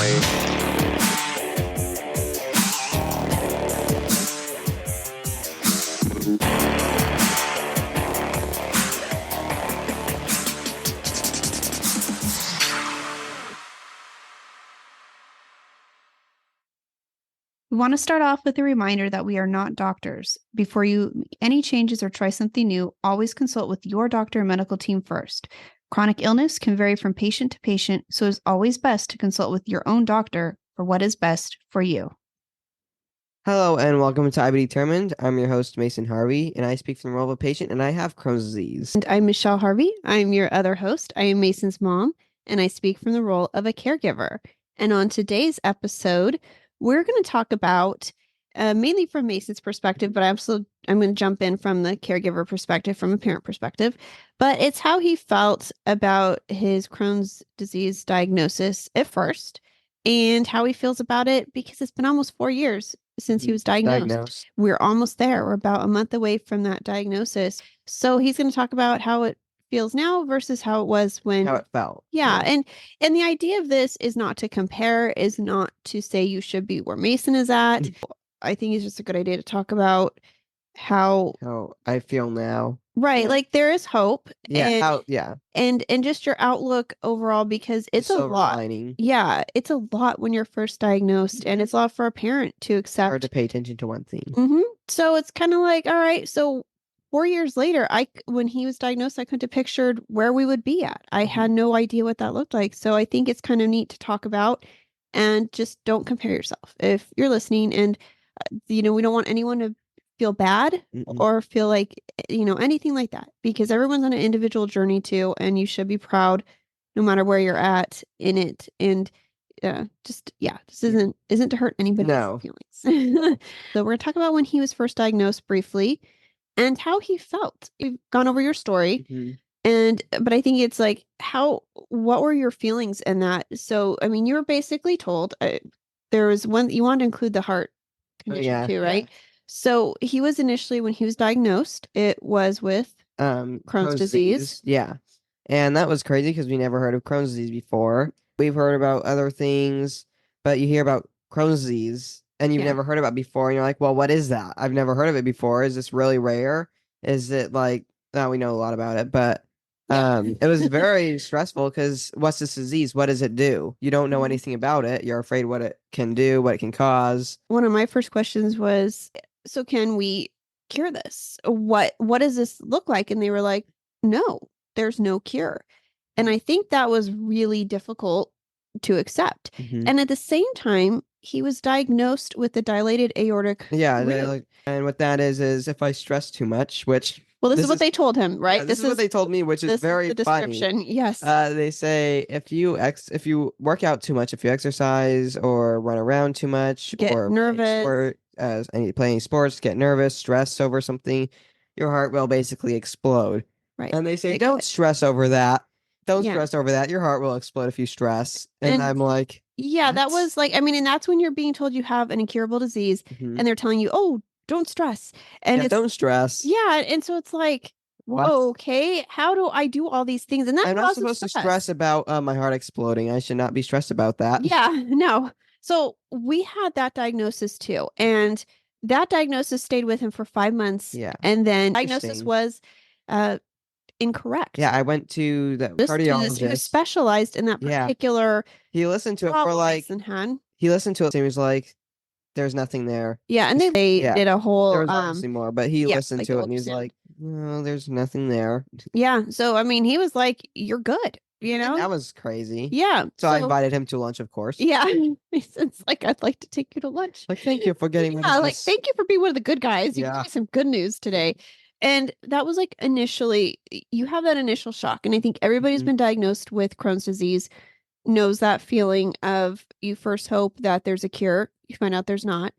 We want to start off with a reminder that we are not doctors. Before you make any changes or try something new, always consult with your doctor and medical team first. Chronic illness can vary from patient to patient, so it's always best to consult with your own doctor for what is best for you. Hello and welcome to I Be Determined. I'm your host, Mason Harvey, and I speak from the role of a patient, and I have Crohn's disease. And I'm Michelle Harvey. I'm your other host. I am Mason's mom, and I speak from the role of a caregiver. And on today's episode, we're going to talk about mainly from Mason's perspective, but I'm going to jump in from the caregiver perspective, from a parent perspective. But it's how he felt about his Crohn's disease diagnosis at first, and how he feels about it because it's been almost 4 years since he was diagnosed. We're almost there. We're about a month away from that diagnosis. So he's going to talk about how it feels now versus how it was when How it felt. Yeah. And the idea of this is not to compare, is not to say you should be where Mason is at. I think it's just a good idea to talk about how I feel now. Right. Like there is hope. Yeah. And just your outlook overall, because it's a lot. Lining. Yeah. It's a lot when you're first diagnosed, and it's a lot for a parent to accept. Hard to pay attention to one thing. Mm-hmm. So it's kind of like, all right, so 4 years later, when he was diagnosed, I couldn't have pictured where we would be at. I had no idea what that looked like. So I think it's kind of neat to talk about, and just don't compare yourself if you're listening. And, we don't want anyone to feel bad or feel like, anything like that, because everyone's on an individual journey too. And you should be proud no matter where you're at in it. And this isn't to hurt anybody's feelings. So we're going to talk about when he was first diagnosed briefly, and how he felt. We've gone over your story, but I think it's like, what were your feelings in that? So, I mean, you were basically told there was one, you wanted to include the heart condition too, right? Yeah. So he was initially, when he was diagnosed, it was with Crohn's disease. Yeah. And that was crazy because we never heard of Crohn's disease before. We've heard about other things, but you hear about Crohn's disease and you've never heard about it before, and you're like, well, what is that? I've never heard of it before. Is this really rare? Is it like, we know a lot about it, but it was very stressful because what's this disease? What does it do? You don't know anything about it. You're afraid what it can do, what it can cause. One of my first questions was, so can we cure this? What does this look like? And they were like, no, there's no cure. And I think that was really difficult to accept. And at the same time, he was diagnosed with a dilated aortic. And what that is if I stress too much, which... Well, this is what they told him, right? Yeah, this is what they told me, which is very funny. Yes. They say if you work out too much, if you exercise or run around too much, get nervous, or play any sports, get nervous, stress over something, your heart will basically explode. Right. And they say, don't stress over that. Don't stress over that. Your heart will explode if you stress. And I'm like, yeah, what? That was like, I mean, and that's when you're being told you have an incurable disease, and they're telling you, oh, don't stress. And don't stress. Yeah. And so it's like, whoa, okay, how do I do all these things? And I'm not supposed to stress about my heart exploding. I should not be stressed about that. Yeah, no. So we had that diagnosis too. And that diagnosis stayed with him for 5 months. Yeah. And then diagnosis was incorrect. Yeah, I went to the cardiologist who specialized in that particular. He listened to it for like. He listened to it and he was like, there's nothing there. Yeah, and they did a whole there was obviously more, but he listened to it and he was like, no, there's nothing there. Yeah. So I mean, he was like, you're good. And that was crazy. Yeah. So I invited him to lunch, of course. Yeah. It's like, I'd like to take you to lunch. Like, thank you for getting thank you for being one of the good guys. You gave me some good news today. And that was like initially, you have that initial shock. And I think everybody's been diagnosed with Crohn's disease knows that feeling of, you first hope that there's a cure. You find out there's not.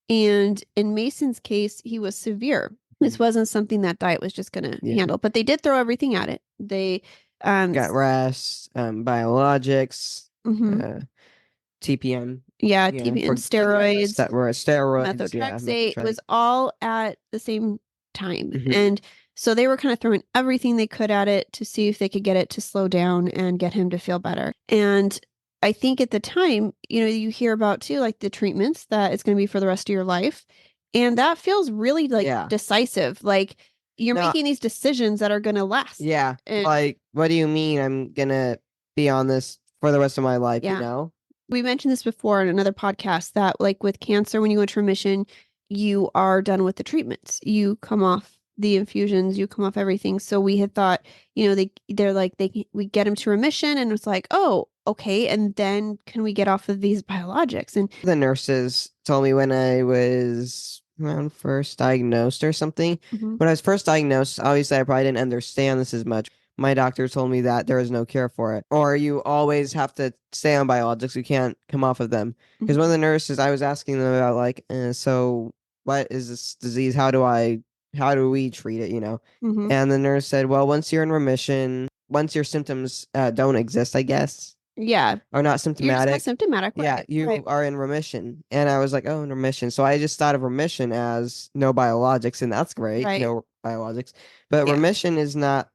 And in Mason's case, he was severe. This wasn't something that diet was just going to handle, but they did throw everything at it. They got rest, biologics, TPN. Yeah, TPN, steroids, methotrexate. It was all at the same time. And so they were kind of throwing everything they could at it to see if they could get it to slow down and get him to feel better. And I think at the time, you hear about too, like the treatments that it's going to be for the rest of your life. And that feels really like Yeah. decisive. Like you're No, making these decisions that are going to last. yeah. And Like, what do you mean I'm gonna be on this for the rest of my life, you yeah, know? we mentioned this before in another podcast that like with cancer, when you go into remission, you are done with the treatments. You come off the infusions, you come off everything. So we had thought, they're like we get them to remission, and it's like, oh, okay, and then can we get off of these biologics? And The nurses told me when I was around first diagnosed or something. mhm, When I was first diagnosed, obviously I probably didn't understand this as much. My doctor told me that there is no cure for it, or you always have to stay on biologics. You can't come off of them. Because one of mhm, the nurses, I was asking them about like, so what is this disease? How do we treat it? mhm. And the nurse said, well, once you're in remission, once your symptoms don't exist, I guess, Yeah, are not you're just not symptomatic, symptomatic, yeah, right? you Right. are in remission. And I was like, oh, in remission. So I just thought of remission as no biologics, and that's great, Right. no biologics. But Yeah. remission is not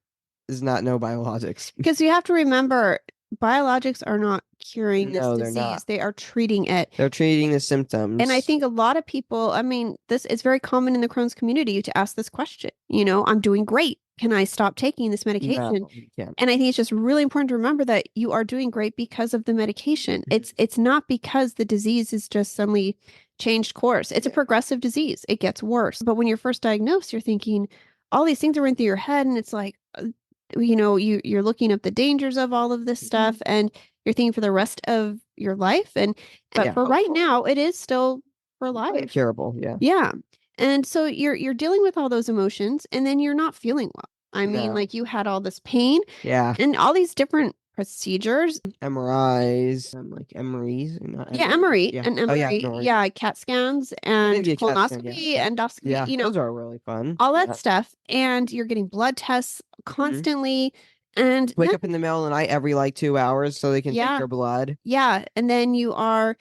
no biologics. Because you have to remember, biologics are not curing this No, they're not. disease. They are treating it. They're treating the And I symptoms. think a lot of people, I mean, this is very common in the Crohn's community to ask this question. I'm doing great. Can I stop taking this medication? No, you can't. And I think it's just really important to remember that you are doing great because of the medication. It's not because the disease is just suddenly changed course. It's a progressive disease. It gets worse. But when you're first diagnosed, you're thinking all these things are running through your head, and it's like, you're looking up the dangers of all of this stuff, and you're thinking for the rest of your life. But Yeah, for right now, it is still for life. curable. Yeah. Yeah. And so you're dealing with all those emotions, and then you're not feeling well. I mean, No. like you had all this pain Yeah. and all these different procedures. MRIs. Like MRIs, not Yeah, MRIs. MRE Yeah. and Oh yeah, MRE, no worries. yeah, CAT scans I did and get CAT scan. Yeah. colonoscopy, endoscopy, Yeah. Those are really fun. all that Yeah. stuff. And you're getting blood tests Mhm. constantly. And Wake up in the middle of the night every like 2 hours so they can take yeah, your blood. yeah. And then you are,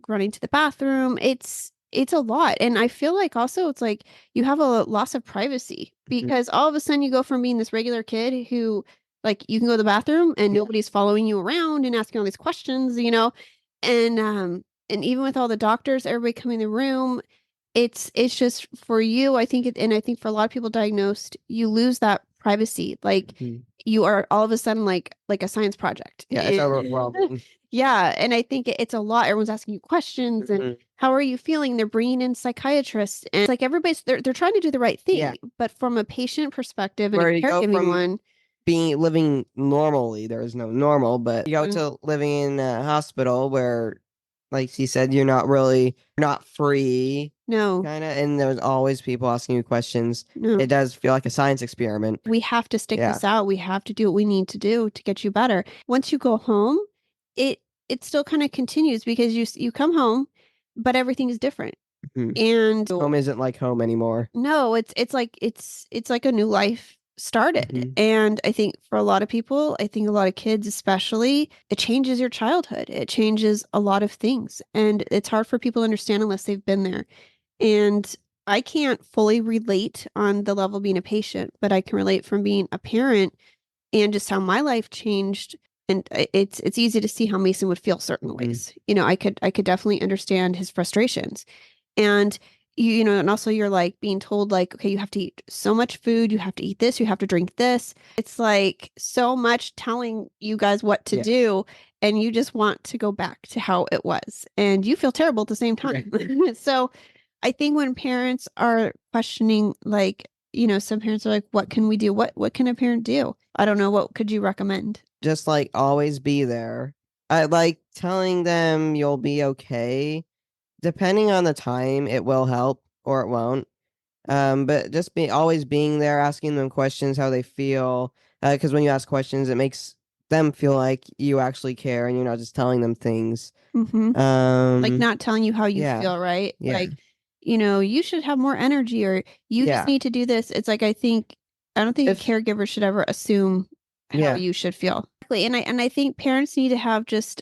running to the bathroom. It's a lot. And I feel like also it's like you have a loss of privacy Mhm. because all of a sudden you go from being this regular kid who like you can go to the bathroom and Yeah. nobody's following you around and asking all these questions. And even with all the doctors, everybody coming in the room, it's just for you, I think and I think for a lot of people diagnosed, you lose that privacy. Like Mhm. you are all of a sudden like a science project. Yeah, it's overwhelming. Yeah, and I think it's a lot. Everyone's asking you questions and Mhm. how are you feeling? They're bringing in psychiatrists, and it's like everybody's they're trying to do the right Yeah. thing, but from a patient perspective and a Where you go caregiving from one, living normally, there is no normal, but you go mm, to living in a hospital where, like he said, you're not free, no, kind of, and there's always people asking you questions. no. It does feel like a science experiment. We have to stick Yeah. this out. We have to do what we need to do to get you better. Once you go home, it it still kind of continues because you come home, but everything is different. Mhm. And Home isn't like home anymore. no, it's like a new life started. Mhm. And I think for a lot of people, I think a lot of kids especially, it changes your childhood. It changes a lot of things. And it's hard for people to understand unless they've been there. And I can't fully relate on the level of being a patient, but I can relate from being a parent and just how my life changed. And it's easy to see how Mason would feel certain Mhm. ways. I could definitely understand his frustrations. And and also you're like being told like, okay, you have to eat so much food, you have to eat this, you have to drink this. It's like so much telling you guys what to Yeah. do, and you just want to go back to how it was, and you feel terrible at the same time. So I think when parents are questioning, like, some parents are like, what can we do? What can a parent do? I don't know. What could you recommend? Just like always be there. I like telling them you'll be okay. Depending on the time, it will help or it won't. But just always being there, asking them questions, how they feel. Because when you ask questions, it makes them feel like you actually care and you're not just telling them things. Mm-hmm. Like Um, not telling you how you yeah, feel, right? yeah, Like, you should have more energy, or you just yeah, need to do this. It's like I don't think a if caregiver should ever assume how yeah, you should feel. Exactly. And I think parents need to have just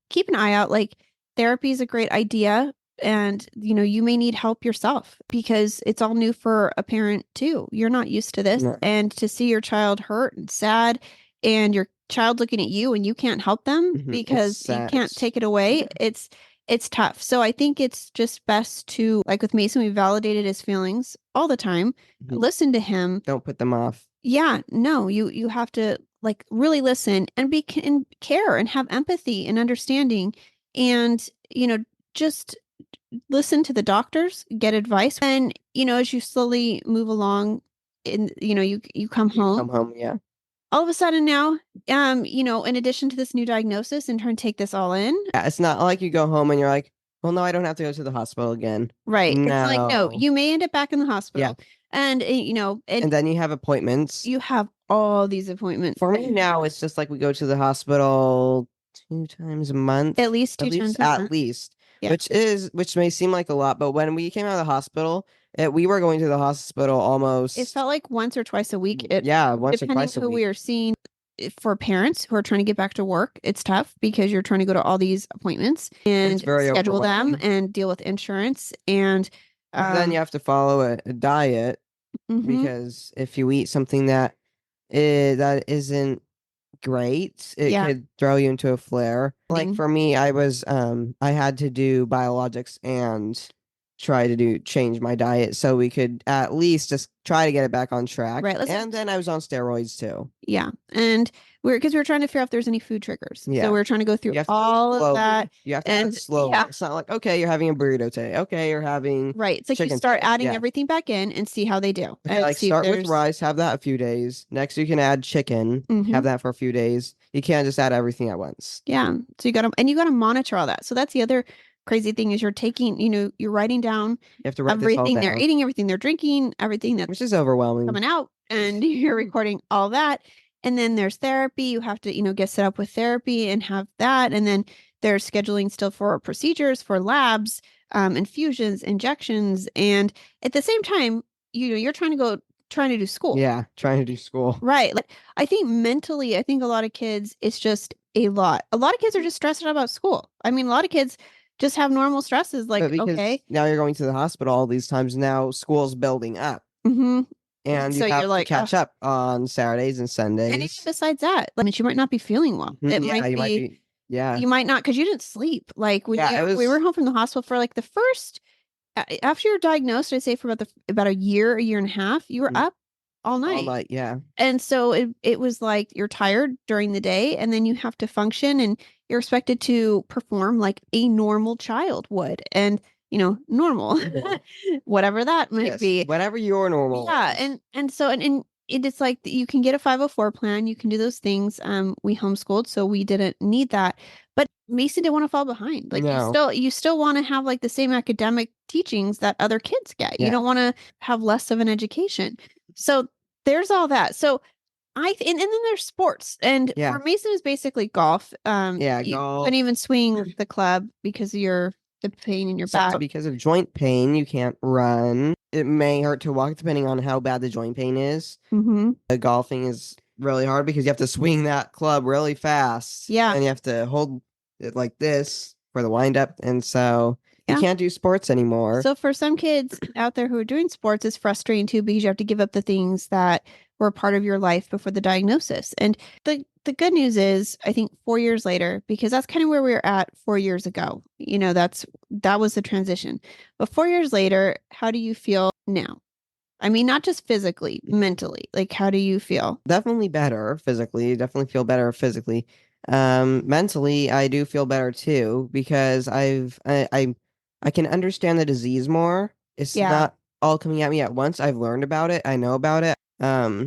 keep an eye out. Like therapy is a great idea. And you may need help yourself because it's all new for a parent too. You're not used to this. no, And to see your child hurt and sad and your child looking at you and you can't help them It's because you sad. can't take it away, it's tough. So I think it's just best to, like with Mason, we validated his feelings all the time, Mhm. listen to him. Don't put them off. Yeah, no, you have to like really listen and and care and have empathy and understanding, and just listen to the doctors, get advice. And as you slowly move along, you come You come home. home, yeah. All of a sudden now, in addition to this new diagnosis and trying to take this all in, Yeah, it's not like you go home and you're like, well, no, I don't have to go to the hospital again. right? It's like, no, No. you may end up back in the Yeah. hospital, and and And then you have appointments. you have all these appointments For me now, it's just like we go to the hospital 2 times a month, at least two times a at month. least, Yeah. which may seem like a lot, but when we came out of the hospital, we were going to the hospital It almost, felt like once or twice a week. It yeah, once or depending twice a who we week. are seeing. For parents who are trying to get back to work, it's tough because you're trying to go to all these appointments It's and very schedule them overwhelming. and deal with insurance and Then you have to follow a diet mhm, because if you eat something that isn't great, it yeah. could throw you into a flare. Like for me, I had to do biologics and try to do change my diet so we could at least just try to get it back on track. Right. Let's And then I was on steroids too. Yeah. And because we were trying to figure out if there's any food triggers. So Yeah. we are trying to go through You have to do it all of slowly. that. You have to do it And slowly. yeah, It's not like, okay, you're having a burrito today. Okay, you're having right. It's like you chicken start today. adding Yeah. everything back in and see how they do Okay, and like see if start with there's rice, have that a few days. Next, you can add chicken, mhm. have that for a few days. You can't just add everything at once. Yeah. So you got to monitor all that. So that's the otr crazy thing is you're taking, you're writing down You have to write this all everything they're down, eating, everything they're drinking, everything that's which is overwhelming. coming out, and you're recording all that. And then there's therapy. You have to, get set up with therapy and have that. And then there's scheduling still for procedures, for labs, infusions, injections. And at the same time, you're trying to do school. Yeah, trying to do school. Right. Like I think mentally, I think a lot of kids, it's just a lot. A lot of kids are just stressed out about school. I mean, a lot of kids just have normal stresses But like, because okay, now you're going to the hospital all these times, now school's building up mm-hmm. and you So you're have to like, catch up on Saturdays and and even Sundays. besides that, I mean, you might not be feeling well. It Yeah, might you might be, be. Yeah. you might not, because you didn't sleep. Like when Yeah, it we were was home from the hospital for like the first, after you're diagnosed, I'd say for about a year and a half, you were mhm, up all all night. night. Yeah. And so it was like you're tired during the day and then you have to function and you're expected to perform like a normal child would. And, normal, whatever that might Yes. be. Whatever your normal Yeah. is. And it's like you can get a 504 plan, you can do those things. We homeschooled, so we didn't need that. But Mason didn't want to fall behind. Like No. you still want to have like the same academic teachings that other kids get. You Yeah. don't want to have less of an education. So there's all that. So and then there's sports. And Yeah. for Mason is basically golf. Yeah. You couldn't Golf. even swing the club because of the pain in your So back. because of joint pain, you can't run. It may hurt to walk depending on how bad the joint pain is. Mm-hmm. Golfing is really hard because you have to swing that club really fast. Yeah. And you have to hold it like this for the wind up. And so you Yeah. can't do sports anymore. So for some kids out there who are doing sports, it's frustrating too because you have to give up the things that were part of your life before the diagnosis. And the good news is, I think 4 years later, because that's kind of where we were at 4 years ago. That was the transition. But 4 years later, how do you feel now? I mean, not just physically, mentally. Like, how do you feel? Definitely better physically. Definitely feel better physically. Mentally, I do feel better too because I can understand the disease more. It's Yeah, not all coming at me at once. I've learned about it. I know about it.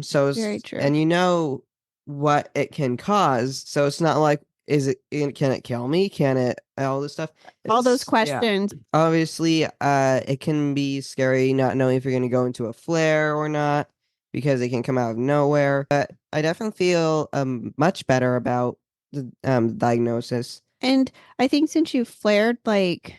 So very it's, true. and you know what it can cause. So it's not like, can it kill me? Can it, all this stuff? All those Yeah. questions. Obviously, it can be scary not knowing if you're going to go into a flare or not because it can come out of nowhere. But I definitely feel much better about the diagnosis. And I think since you flared like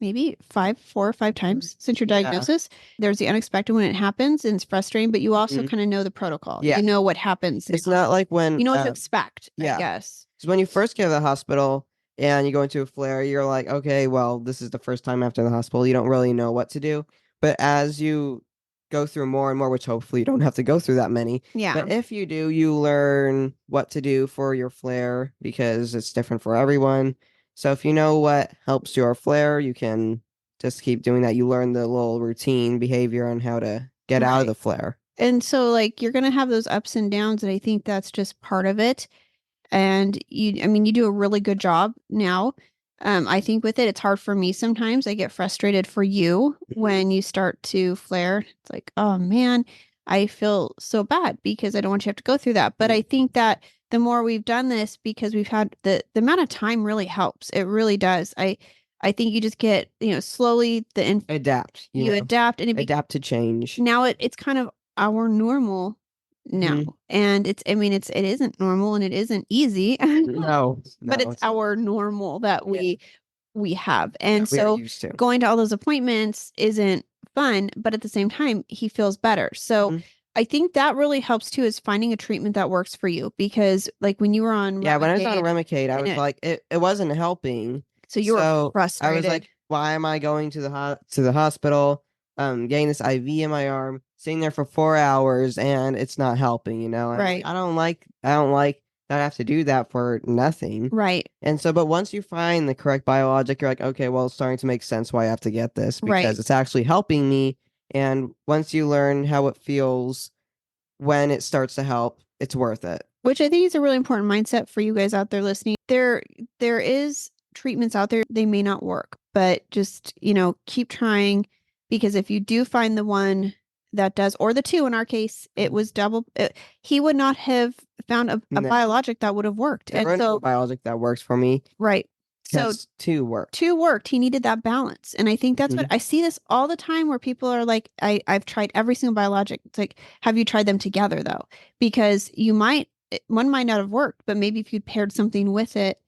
maybe 4 or 5 times since your Yeah. diagnosis, there's the unexpected when it happens and it's frustrating, but you also Mhm. kind of know the protocol. Yeah. You know what happens It's now. not like when You know what to expect, I yeah. guess. Because when you first get to the hospital and you go into a flare, you're like, okay, well, this is the first time after the hospital. You don't really know what to do. But as you go through more and more, which hopefully you don't have to go through that many. Yeah. But if you do, you learn what to do for your flare because it's different for everyone. So if you know what helps your flare, you can just keep doing that. You learn the little routine behavior on how to get out of Right. the flare. And so like you're going to have those ups and downs, and I think that's just part of it. And I mean, you do a really good job now. I think with it, it's hard for me sometimes. I get frustrated for you when you start to flare. It's like, oh man, I feel so bad because I don't want you to have to go through that. But I think that the more we've done this, because we've had the amount of time really helps. It really does. I think you just get, slowly Adapt, you adapt, and adapt to change. now it's kind of our normal now. And I mean, it isn't normal and it isn't easy, No, but it's it's our normal that we have. And we are so used to. going to all those appointments isn't fun, but at the same time, he feels better. So I think that really helps too, is finding a treatment that works for you. Because like when you were on Yeah, when I was on Remicade, Remicade, I was like, it wasn't helping. so you were So I was frustrated. like, why am I going to the hospital, getting this IV in my arm, sitting there for 4 hours, and it's not helping, And Right. I don't like that I have to do that for nothing. Right. And so, but once you find the correct biologic, you're like, okay, well, it's starting to make sense why I have to get this Right. because it's actually helping me. And once you learn how it feels when it starts to help, it's worth it. Which I think is a really important mindset for you guys out there listening. There is treatments out there, they may not work, but just, keep trying, because if you do find the one that does, or the two in our case, it was he would not have found a No, biologic that would have worked. there And isn't a so, biologic that works for me. right. So Because two work. two worked. He needed that balance. And I think that's what I see this all the time, where people are like, I've tried every single biologic. It's like, have you tried them together though? Because one might not have worked, but maybe if you'd paired something with it,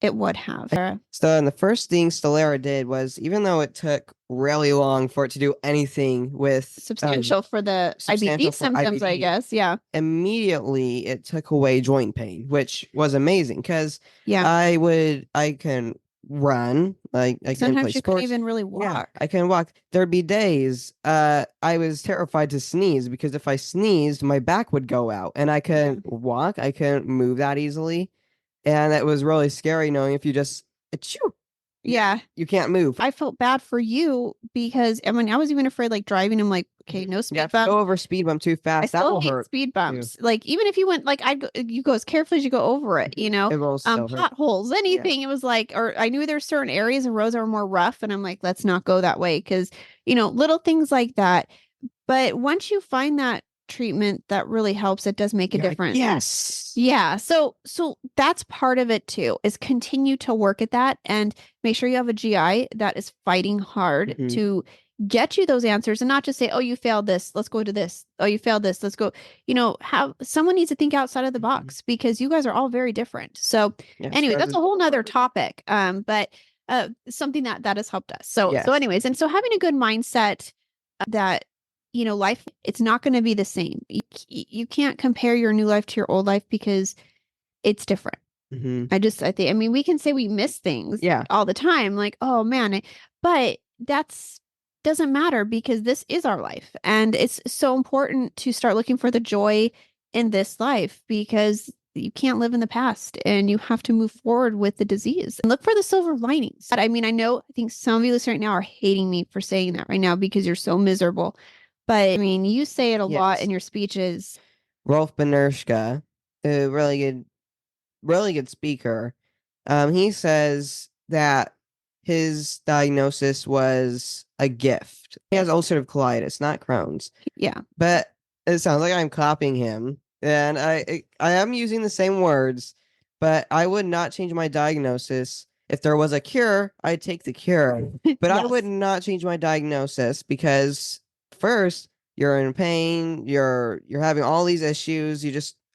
it would have. So, and the first thing Stellara did was, even though it took really long for it to do anything with Substantial for the substantial IBD symptoms, I IBD, guess. Yeah. immediately it took away joint pain, which was amazing because Yeah. I can run, like I can play Sometimes you couldn't sports. even really Yeah, walk. I can walk. There'd be days I was terrified to sneeze because if I sneezed, my back would go out and I couldn't walk. I couldn't move that easily. And it was really scary knowing if you just achoo, Yeah. you can't move. I felt bad for you because I mean, I was even afraid like driving. I'm like, okay, no speed Yeah, bump. go over speed bump too I fast. That still will hate hurt. speed bumps. Like even if you went like you go as carefully as you go over it, It will still hurt. potholes, anything. It was like, or I knew there were certain areas of roads that were more rough, and I'm like, let's not go that way because little things like that. But once you find that treatment that really helps, it does make a difference. Yes. Yeah. So that's part of it too, is continue to work at that and make sure you have a GI that is fighting hard to get you those answers, and not just say, oh, you failed this, let's go to this. Oh, you failed this, let's go. Have someone needs to think outside of the box, because you guys are all very different. So anyway, that's a whole nother topic. But something that has helped us. So anyways, and so having a good mindset that life, it's not going to be the same. You can't compare your new life to your old life because it's different. I think, I mean, we can say we miss things all the time, like, oh man, but that's doesn't matter, because this is our life. And it's so important to start looking for the joy in this life, because you can't live in the past and you have to move forward with the disease and look for the silver linings. I mean, I think some of you listening right now are hating me for saying that right now because you're so miserable. But I mean, you say it a lot in your speeches. Rolf Benershka, a really good speaker, he says that his diagnosis was a gift. He has ulcerative colitis, not Crohn's. Yeah. But it sounds like I'm copying him. And I am using the same words, but I would not change my diagnosis. If there was a cure, I'd take the cure. But I would not change my diagnosis because first, you're in pain, you're having all these issues,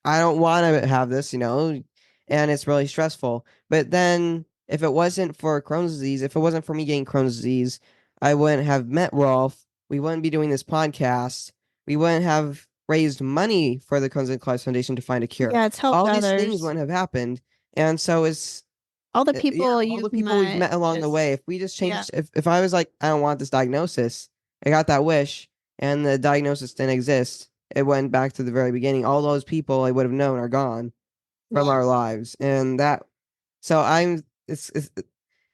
I don't want to have this, and it's really stressful. But then if it wasn't for Crohn's disease, if it wasn't for me getting Crohn's disease, I wouldn't have met Rolf. We wouldn't be doing this podcast. We wouldn't have raised money for the Crohn's and Colitis Foundation to find a cure. Yeah, it's helped all others. these things wouldn't have happened. And so it's all the people all the people we've met along the way. If we just changed, if I was like, I don't want this diagnosis, I got that wish, and the diagnosis didn't exist, it went back to the very beginning. All those people I would have known are gone from our lives, and that. So I'm.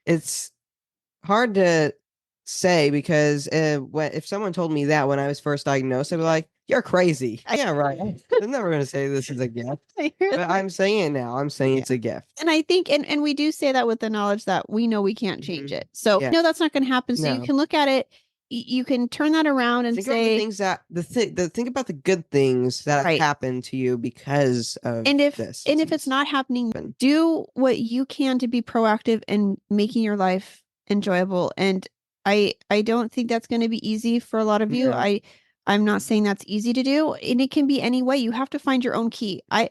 It's hard to say because when if someone told me that when I was first diagnosed, I'd be like, "You're crazy." Yeah, right. I'm never gonna say this is a gift, but I'm saying it now. I'm saying it's a gift. And I think, and we do say that with the knowledge that we know we can't change it. So Yeah. no, that's not going to happen. So you No. can look at it, you can turn that around and Think about the say, things that think about the good things that have Right. happened to you because of and if this. and if it's not happening, do what you can to be proactive and making your life enjoyable. And I don't think that's going to be easy for a lot of you. No. I'm not saying that's easy to do, and it can be any way. You have to find your own key. I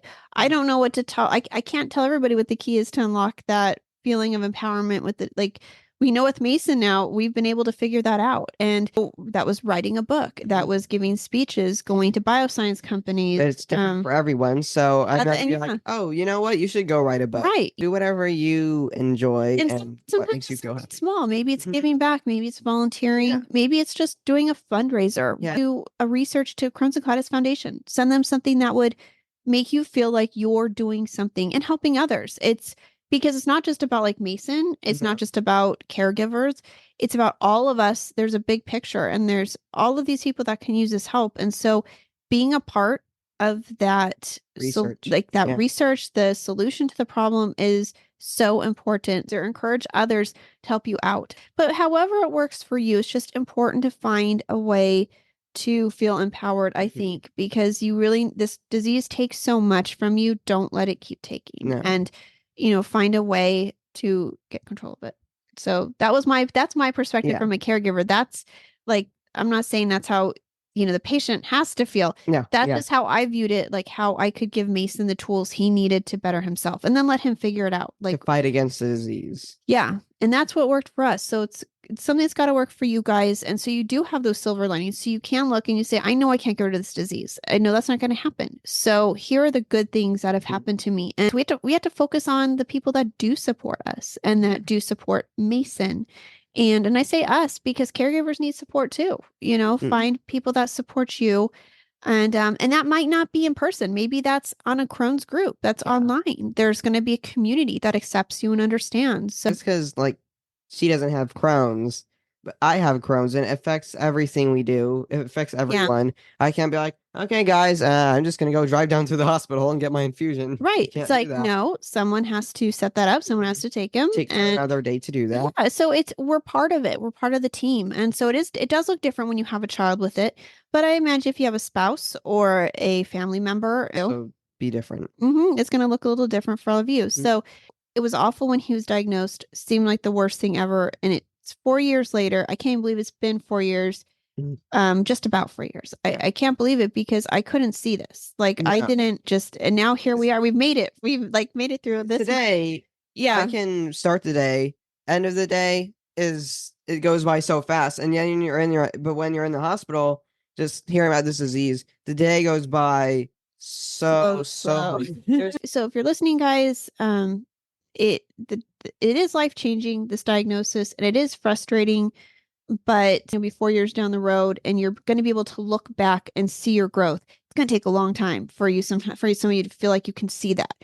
don't know what to tell. I can't tell everybody what the key is to unlock that feeling of empowerment with it. Like we know with Mason now, we've been able to figure that out. And that was writing a book, that was giving speeches, going to bioscience companies. But it's different for everyone. So I'm not be like, oh, you know what? You should go write a book. Right. Do whatever you enjoy and what sometimes makes you feel happy. Small. Maybe it's giving back. Maybe it's volunteering. Yeah. Maybe it's just doing a fundraiser. Yeah. Do a research to Crohn's and Colitis Foundation. Send them something that would make you feel like you're doing something and helping others. It's because it's not just about like Mason. It's not just about caregivers. It's about all of us. There's a big picture and there's all of these people that can use this help. And so being a part of that research, research, the solution to the problem is so important to encourage others to help you out. But however it works for you, it's just important to find a way to feel empowered, I think, because this disease takes so much from you. Don't let it keep taking. No. And, find a way to get control of it. So that's my perspective from a caregiver. That's like, I'm not saying that's how, the patient has to feel. No. That's just how I viewed it, like how I could give Mason the tools he needed to better himself and then let him figure it out. Like to fight against the disease. Yeah. And that's what worked for us. So it's something that's got to work for you guys. And so you do have those silver linings. So you can look and you say, I know I can't get rid of this disease. I know that's not going to happen. So here are the good things that have happened to me. And we have to focus on the people that do support us and that do support Mason. And I say us because caregivers need support too. Find people that support you. And that might not be in person. Maybe that's on a Crohn's group that's online. There's going to be a community that accepts you and understands. So it's because like she doesn't have Crohn's, but I have Crohn's, and it affects everything we do. It affects everyone. I can't be like, okay, guys, I'm just gonna go drive down to the hospital and get my infusion. Right. It's like, no, someone has to set that up. Someone has to take him. Take another day to do that. Yeah, so we're part of it. We're part of the team. And so it does look different when you have a child with it. But I imagine if you have a spouse or a family member, it'll be different. It's going to look a little different for all of you. So it was awful when he was diagnosed. Seemed like the worst thing ever. And it's 4 years later. I can't believe it's been 4 years. Just about 4 years. I can't believe it because I couldn't see this. Like I didn't just, and now here we are. We've made it. We've made it through this today. Yeah, I can start the day. End of the day it goes by so fast, and yeah, but when you're in the hospital, just hearing about this disease, the day goes by so slow. So if you're listening, guys, it is life-changing, this diagnosis, and it is frustrating, but it'll be 4 years down the road and you're going to be able to look back and see your growth. It's going to take a long time for some of you to feel like you can see that,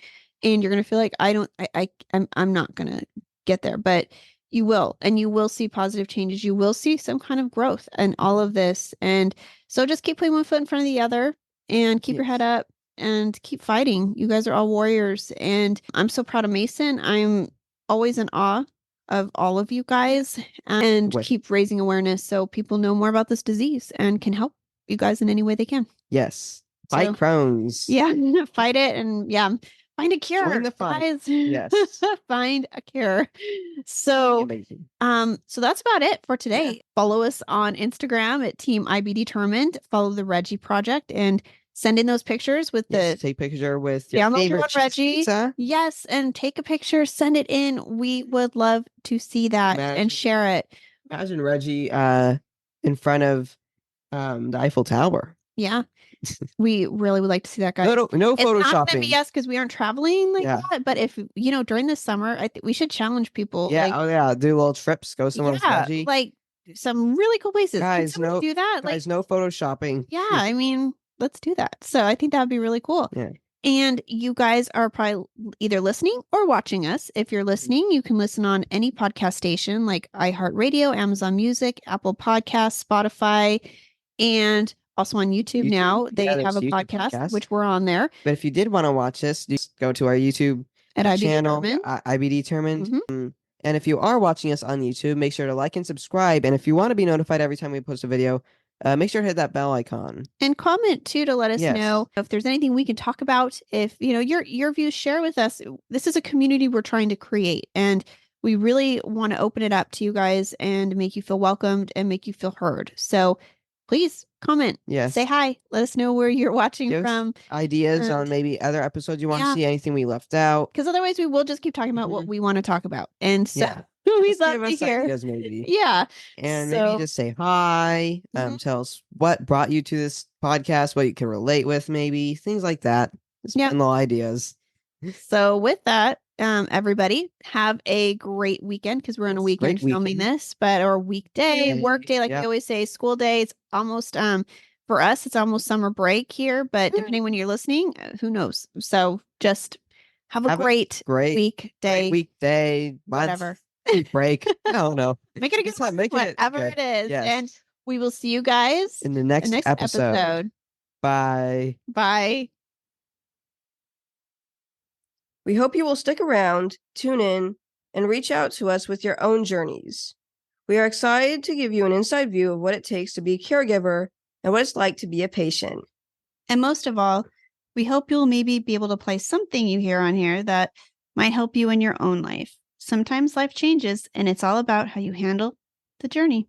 and you're going to feel like I'm not going to get there, but you will, and you will see positive changes. You will see some kind of growth and all of this. And so just keep putting one foot in front of the other and keep your head up and keep fighting. You guys are all warriors, and I'm so proud of Mason. I'm always in awe of all of you guys, and keep raising awareness so people know more about this disease and can help you guys in any way they can. Yes. Fight Crohn's. Yeah. Fight it. And find a cure. Join the fight. Guys. Yes. Find a cure. So, so that's about it for today. Yeah. Follow us on Instagram at Team IB Determined. Follow the Reggie Project and send in those pictures with take picture with your favorite Reggie. Pizza. Yes, and take a picture, send it in. We would love to see that and share it. Imagine Reggie in front of the Eiffel Tower. Yeah. We really would like to see that, guy. No photoshopping. Not gonna be yes, because we aren't traveling like that. But if during the summer, I think we should challenge people. Yeah, do little trips, go somewhere with Reggie. Like some really cool places. Can Guys, somebody no, do that? guys, no photoshopping. Yeah, I mean, let's do that. So I think that would be really cool. Yeah. And you guys are probably either listening or watching us. If you're listening, you can listen on any podcast station like iHeartRadio, Amazon Music, Apple Podcasts, Spotify, and also on YouTube now. They Yeah, have there's a YouTube podcast, podcasts. which we're on there But if you did want to watch this, just go to our YouTube at IB channel, Determined. IB Determined. Mhm. And if you are watching us on YouTube, make sure to like and subscribe. And if you want to be notified every time we post a video, make sure to hit that bell icon. And comment too to let us Yes. know if there's anything we can talk about. If you know your views, share with us. This is a community we're trying to create, and we really want to open it up to you guys and make you feel welcomed and make you feel heard. So please comment, Yes. say hi, let us know where you're watching Give us from. ideas on maybe other episodes you want to Yeah. see, anything we left out. Because otherwise we will just keep talking about what we want to talk about. And so Yeah. we'd Just love give to us hear. ideas maybe. Yeah. And So maybe just say hi. Mhm. Tell us what brought you to this podcast, what you can relate with, maybe things like that. Just Yeah. fun little ideas. So with that, everybody have a great weekend because we're on a weekend Great filming weekend. this, but or weekday, Yeah. work day, like we Yeah. always say, school day. It's almost for us, it's almost summer break here, but depending when you're listening, who knows? So just have a great weekday, weekday, whatever. break. I don't know. Make it a good one, whatever it is. Yes. And we will see you guys In the next episode. Bye. Bye. We hope you will stick around, tune in, and reach out to us with your own journeys. We are excited to give you an inside view of what it takes to be a caregiver and what it's like to be a patient. And most of all, we hope you'll maybe be able to play something you hear on here that might help you in your own life. Sometimes life changes, and it's all about how you handle the journey.